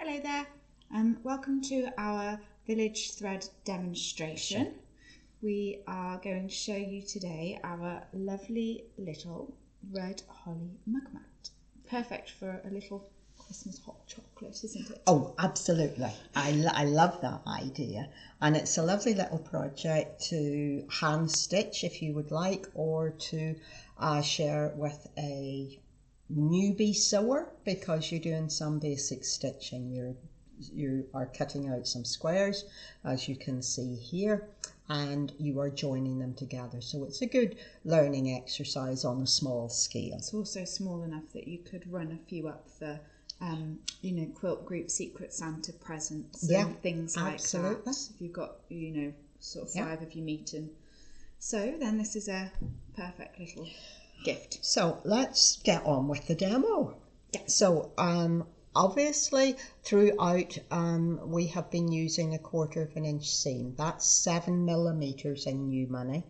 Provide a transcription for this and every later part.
Hello there, welcome to our village thread demonstration. We are going to show you today our lovely little red holly mug mat. Perfect for a little Christmas hot chocolate, isn't it? Oh, absolutely. I love that idea, and it's a lovely little project to hand stitch if you would like, or to share with a newbie sewer because you're doing some basic stitching. You are cutting out some squares, as you can see here, and you are joining them together. So it's a good learning exercise on a small scale. It's also small enough that you could run a few up for quilt group Secret Santa presents and things like that. If you've got, sort of 5 of you meeting. So then this is a perfect little gift. So let's get on with the demo. Yeah. So obviously throughout we have been using 1/4 inch seam. That's 7 millimeters in new money,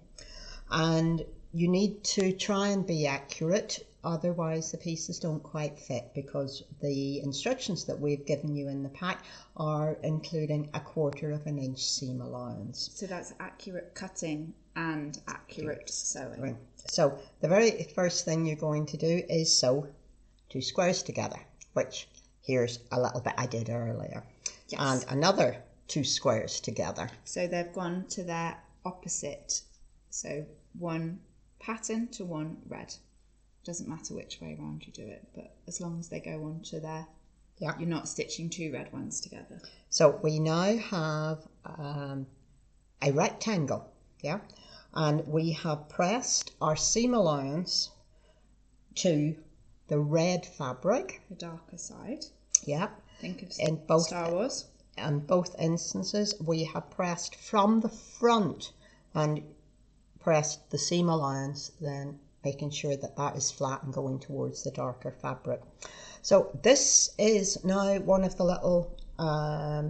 and you need to try and be accurate, otherwise the pieces don't quite fit, because the instructions that we've given you in the pack are including 1/4 inch seam allowance. So that's accurate cutting and accurate sewing. Right. So the very first thing you're going to do is sew 2 squares together, which here's a little bit I did earlier. Yes. And another 2 squares together. So they've gone to their opposite. So one pattern to one red. Doesn't matter which way around you do it, but as long as they go on to their, you're not stitching 2 red ones together. So we now have a rectangle, and we have pressed our seam allowance to the red fabric, the darker side. Think of in both Star Wars. In both instances, we have pressed from the front and pressed the seam allowance, then making sure that that is flat and going towards the darker fabric. So this is now one of the little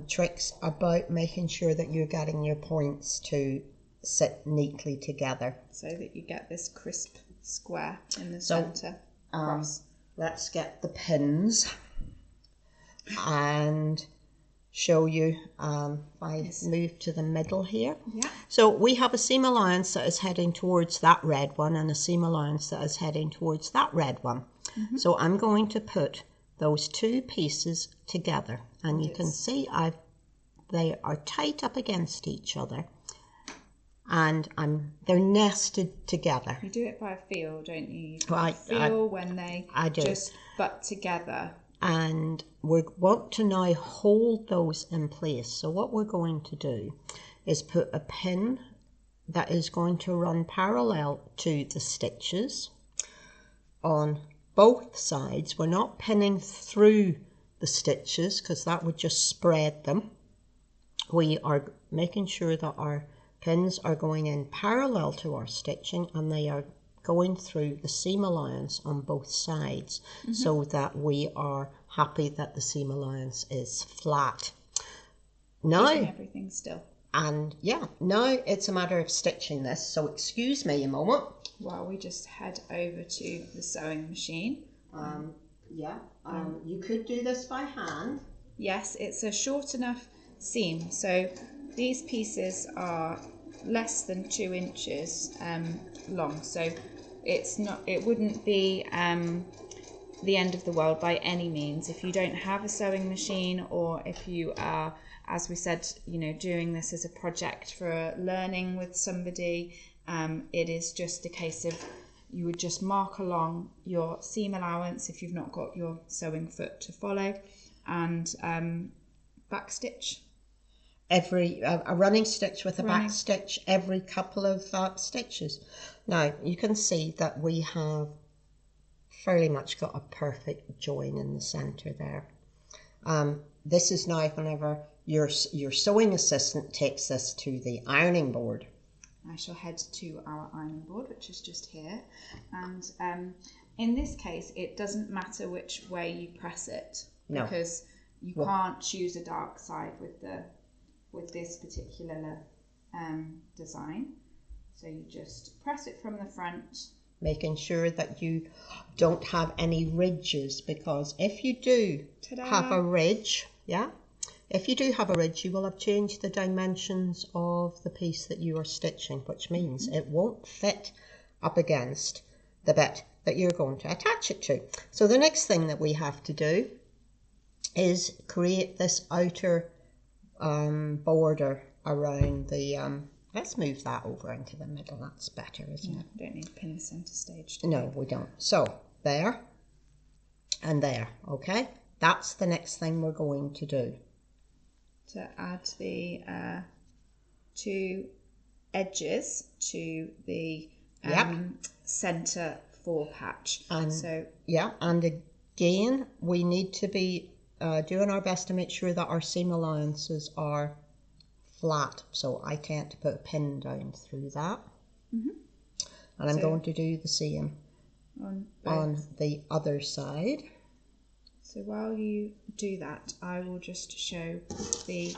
tricks about making sure that you're getting your points to sit neatly together, so that you get this crisp square in the center. Let's get the pins and show you. I move to the middle here. So we have a seam allowance that is heading towards that red one, and a seam allowance that is heading towards that red one. So I'm going to put those 2 pieces together, and you can see they are tight up against each other, and they're nested together. You do it by feel, don't you? I feel when they just butt together. And we want to now hold those in place. So what we're going to do is put a pin that is going to run parallel to the stitches on both sides. We're not pinning through the stitches because that would just spread them. We are making sure that our pins are going in parallel to our stitching, and they are going through the seam allowance on both sides, so that we are happy that the seam allowance is flat. Now everything still. And now it's a matter of stitching this. So excuse me a moment while we just head over to the sewing machine. You could do this by hand. Yes, it's a short enough seam. So these pieces are less than 2 inches long. So it wouldn't be the end of the world by any means. If you don't have a sewing machine, or if you are, as we said, doing this as a project for learning with somebody, it is just a case of you would just mark along your seam allowance if you've not got your sewing foot to follow, and backstitch. A running stitch with a back stitch every couple of stitches. Now you can see that we have fairly much got a perfect join in the center there. This is now whenever your sewing assistant takes this to the ironing board. I shall head to our ironing board, which is just here, and in this case it doesn't matter which way you press it, because you can't choose a dark side with this particular design. So you just press it from the front, making sure that you don't have any ridges, because if you do have a ridge, Yeah. If you do have a ridge, you will have changed the dimensions of the piece that you are stitching, which means it won't fit up against the bit that you're going to attach it to. So the next thing that we have to do is create this outer border around the, let's move that over into the middle, that's better, isn't it? We don't need to pin the centre stage. No, we don't. So there and there, okay? That's the next thing we're going to do. To add the two edges to the centre fore patch. And, so yeah, and again, we need to be doing our best to make sure that our seam allowances are flat. So I tend to put a pin down through that. And I'm going to do the same on the other side. So while you do that, I will just show the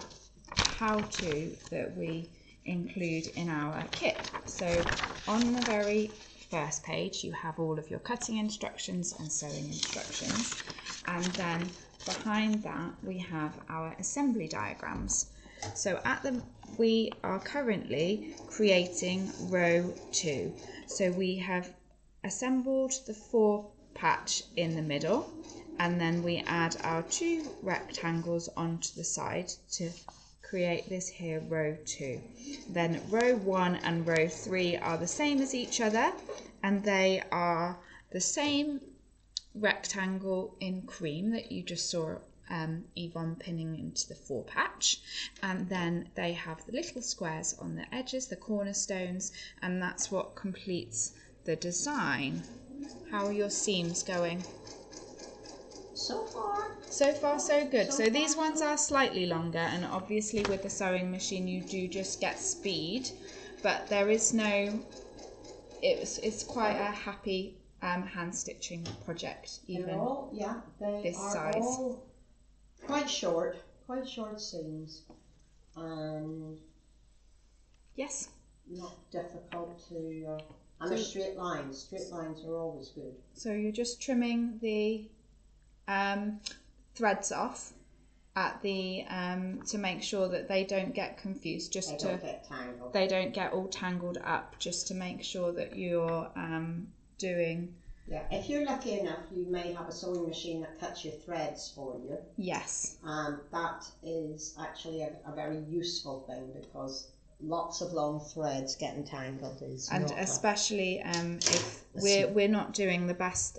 how-to that we include in our kit. So on the very first page, you have all of your cutting instructions and sewing instructions, and then behind that we have our assembly diagrams. So we are currently creating row 2. So we have assembled the fore patch in the middle, and then we add our 2 rectangles onto the side to create this here row 2. Then row 1 and row 3 are the same as each other, and they are the same rectangle in cream that you just saw Yvonne pinning into the fore patch, and then they have the little squares on the edges, the cornerstones, and that's what completes the design. How are your seams going? So far So good. So these ones are slightly longer, and obviously with the sewing machine you do just get speed, but there is no, it's quite a happy hand stitching project, even this size. All quite short seams, and yes, not difficult to, and they're straight lines. Straight lines are always good. So you're just trimming the threads off at the to make sure that they don't get confused, they don't get all tangled up, just to make sure that you're doing. Yeah, if you're lucky enough, you may have a sewing machine that cuts your threads for you. Yes. That is actually a very useful thing, because lots of long threads getting tangled is and not especially if we're not doing the best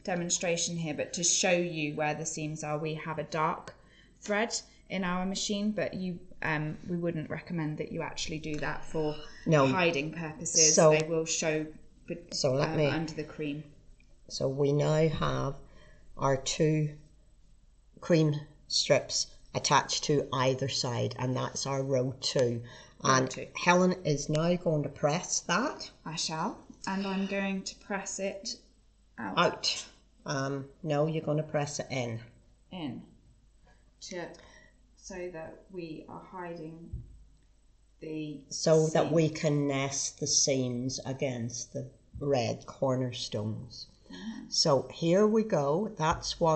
demonstration here, but to show you where the seams are, we have a dark thread in our machine, but we wouldn't recommend that you actually do that for hiding purposes. So they will show under the cream. So we now have our 2 cream strips attached to either side, and that's our row 2. And Helen is now going to press that. I shall, and I'm going to press it out. No, you're going to press it in. So that we are hiding the seam. That we can nest the seams against the red cornerstones. So here we go. That's row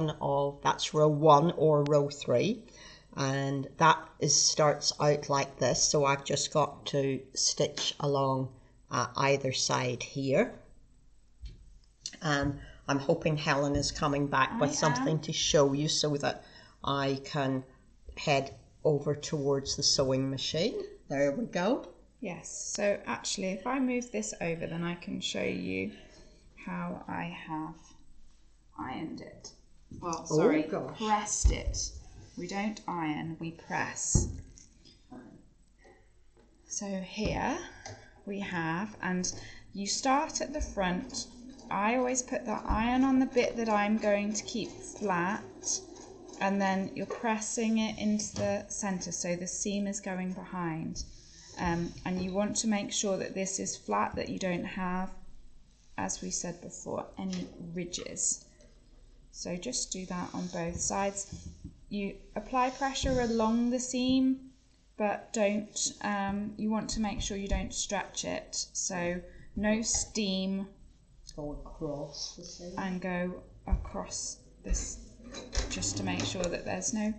1 or row 3. And that starts out like this, so I've just got to stitch along either side here. And I'm hoping Helen is coming back with something to show you, so that I can head over towards the sewing machine. There we go. Yes, so actually if I move this over, then I can show you how I have ironed it. Well, sorry, pressed it. We don't iron, we press. So here we have, and you start at the front. I always put the iron on the bit that I'm going to keep flat, and then you're pressing it into the centre, so the seam is going behind. And you want to make sure that this is flat, that you don't have, as we said before, any ridges. So just do that on both sides. You apply pressure along the seam, but don't, you want to make sure you don't stretch it. So no steam. Go across the seam. And go across this, just to make sure that there's no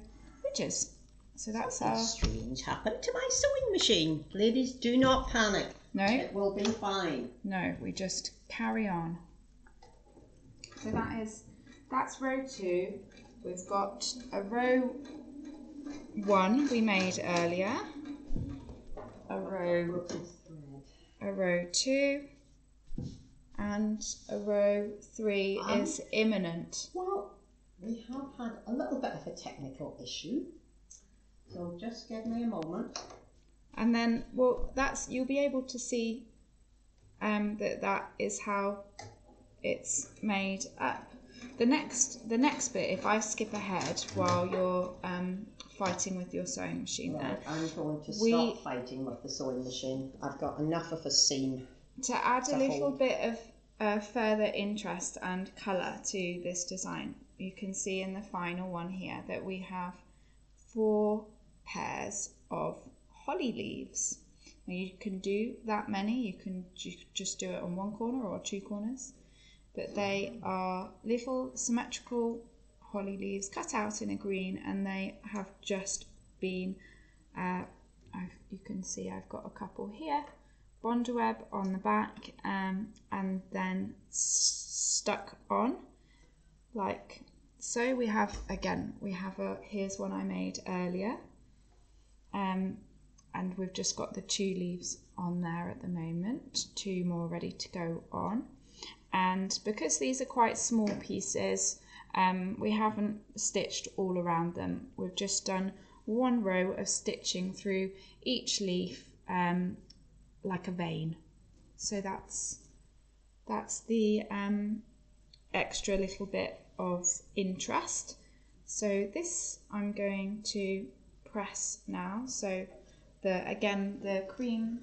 edges. So that's Something our... strange happened to my sewing machine. Ladies, do not panic. No. It will be fine. No, we just carry on. So that's row 2. We've got a row 1 we made earlier. A row 2. And a row 3 is imminent. Well, we have had a little bit of a technical issue. So just give me a moment. And then, well, you'll be able to see that is how it's made up. The next bit, if I skip ahead while you're fighting with your sewing machine there. I'm going to stop fighting with the sewing machine. I've got enough of a seam. To add a little bit of further interest and colour to this design, you can see in the final one here that we have 4 pairs of holly leaves. Now you can do that many, you can just do it on one corner or 2 corners, but they are little symmetrical holly leaves cut out in a green, and they have just been, you can see I've got a couple here, bondweb on the back, and then stuck on like so. We have here's one I made earlier, and we've just got the 2 leaves on there at the moment, 2 more ready to go on. And because these are quite small pieces, we haven't stitched all around them. We've just done 1 row of stitching through each leaf like a vein. So that's the extra little bit of interest. So this I'm going to press now. So the cream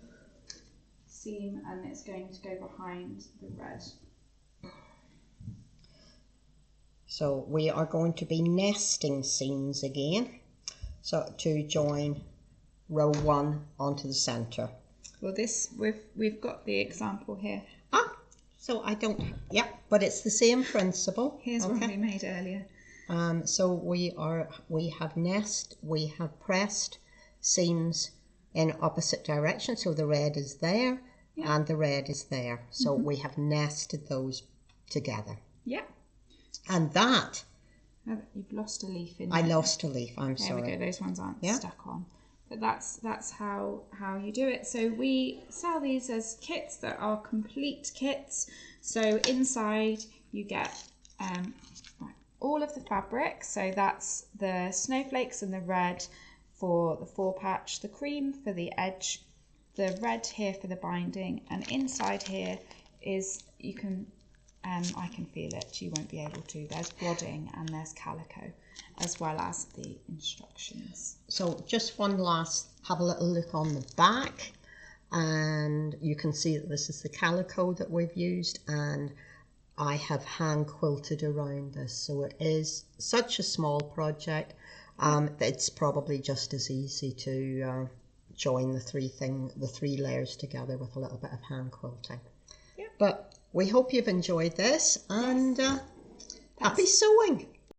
seam, and it's going to go behind the red. So we are going to be nesting seams again, so to join row 1 onto the centre. Well, this we've got the example here. So I don't, but it's the same principle. Here's what we made earlier. So we have pressed seams in opposite directions. So the red is there and the red is there. So we have nested those together. Yeah. And that. You've lost a leaf in I there. lost a leaf. I'm sorry. There we go. Those ones aren't stuck on. But that's how you do it. So we sell these as kits that are complete kits. So inside you get all of the fabric. So that's the snowflakes and the red for the 4 patch, the cream for the edge, the red here for the binding, and inside here is, you can I can feel it, you won't be able to, there's wadding and there's calico, as well as the instructions. So just one last, have a little look on the back, and you can see that this is the calico that we've used, and I have hand quilted around this. So it is such a small project. It's probably just as easy to join the 3 layers together with a little bit of hand quilting. But we hope you've enjoyed this, and happy sewing.